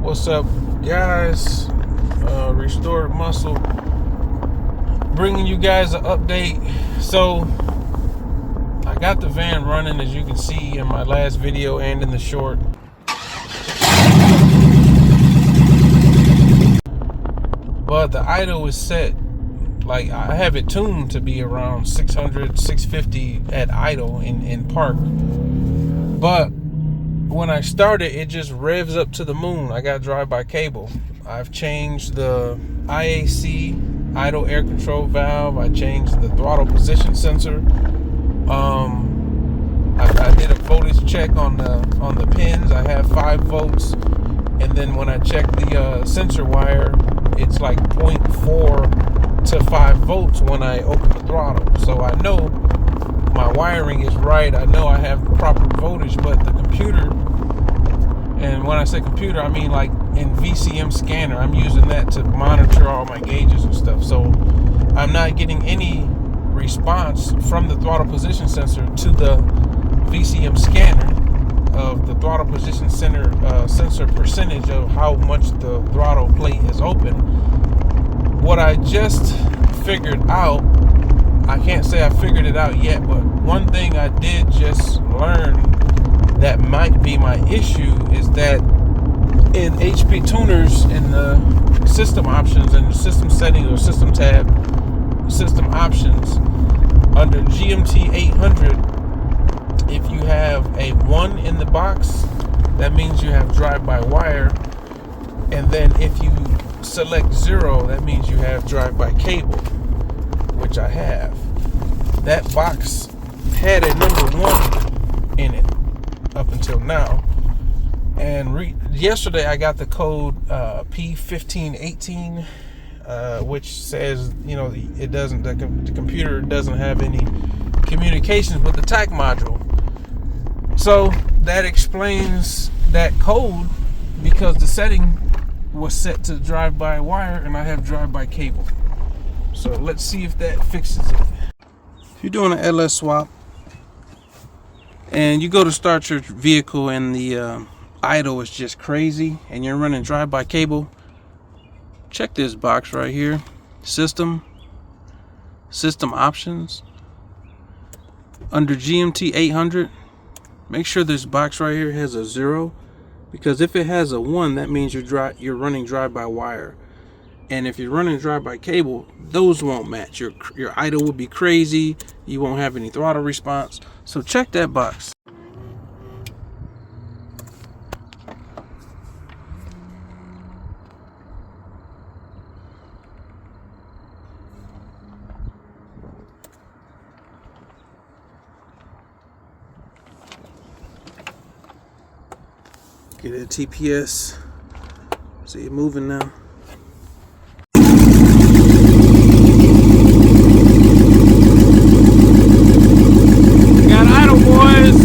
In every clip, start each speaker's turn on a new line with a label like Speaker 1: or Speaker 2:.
Speaker 1: What's up, guys? Restored Muscle, bringing you guys an update. So I got the van running, as you can see in my last video and in the short. But the idle is set, like I have it tuned to be around 600, 650 at idle in park. But when I start it, it just revs up to the moon. I got drive-by cable. I've changed the IAC, idle air control valve. I changed the throttle position sensor. I did a voltage check on the pins. I have 5 volts, and then when I check the sensor wire, it's like 0.4 to 5 volts when I open the throttle. So I know my wiring is right. I know I have proper voltage, but the computer, and when I say computer, I mean like in VCM scanner, I'm using that to monitor all my gauges and stuff. So I'm not getting any response from the throttle position sensor to the VCM scanner of the throttle position sensor percentage of how much the throttle plate is open. What I just figured out, I can't say I figured it out yet, but one thing I did just learn that might be my issue is that in HP tuners, in the system options and the system settings or system tab, system options, under GMT 800, if you have a 1 in the box, that means you have drive-by-wire, and then if you select 0, that means you have drive-by cable, which I have. That box had a number 1 in it up until now, and yesterday I got the code P1518, which says, you know, it doesn't, the computer doesn't have any communications with the TAC module. So that explains that code, because the setting was set to drive-by wire and I have drive-by cable. So let's see if that fixes it. If you're doing an LS swap and you go to start your vehicle and the idle is just crazy and you're running drive-by cable, check this box right here, system options, under GMT 800. Make sure this box right here has a 0, because if it has a 1, that means you're running drive-by wire, and if you're running drive-by cable, those won't match. Your idle will be crazy. You won't have any throttle response. So check that box. Get a TPS. See it moving now. We got idle, boys.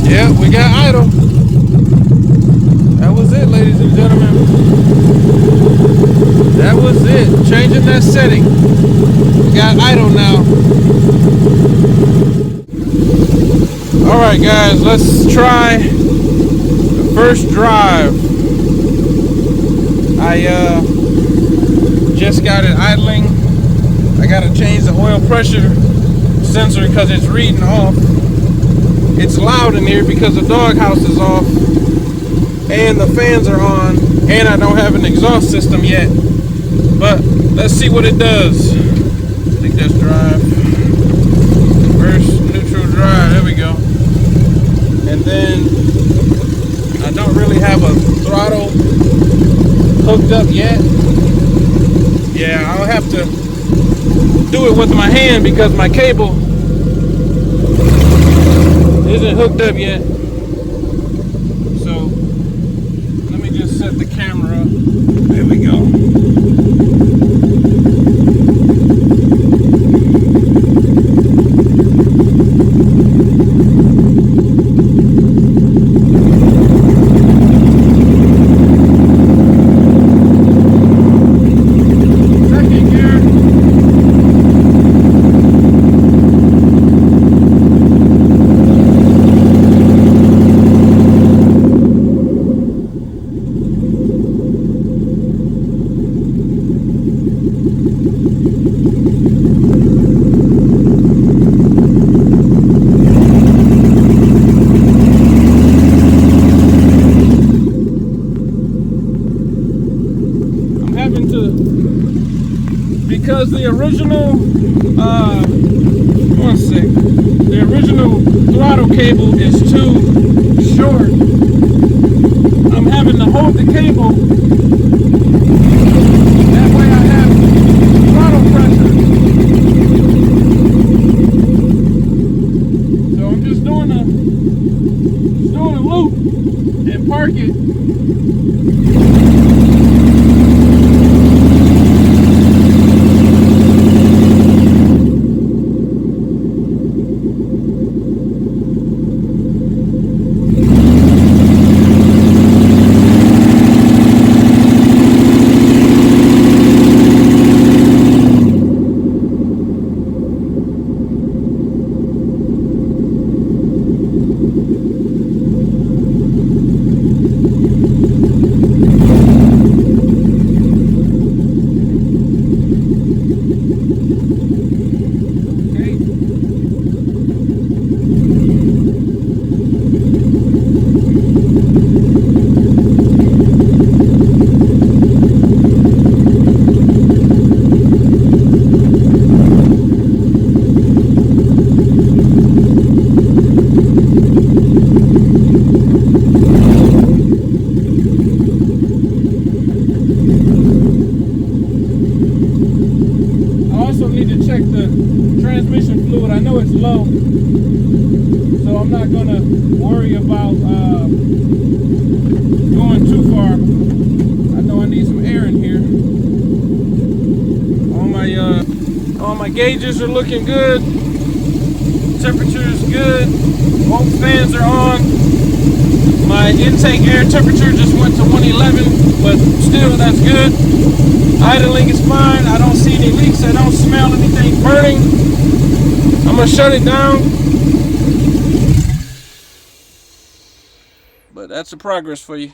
Speaker 1: Yeah, we got idle. That was it, ladies and gentlemen. That was it. Changing that setting. We got idle now. All right, guys, let's try first drive. I just got it idling. I gotta change the oil pressure sensor because it's reading off. It's loud in here because the doghouse is off and the fans are on, and I don't have an exhaust system yet. But let's see what it does. I think that's drive. First neutral drive. There we go. And then I don't really have a throttle hooked up yet. Yeah, I'll have to do it with my hand because my cable isn't hooked up yet. So let me just set the camera up. There we go. original, one sec. The original throttle cable is too short. I'm having to hold the cable. That way I have throttle pressure. So I'm just doing a loop and park it. Transmission fluid. I know it's low, so I'm not gonna worry about going too far. I know I need some air in here. All my gauges are looking good. Temperature is good. Both fans are on. My intake air temperature just went to 111, but still that's good. Idling is fine. I don't see any leaks. I don't smell anything burning. I'm gonna shut it down. But that's the progress for you.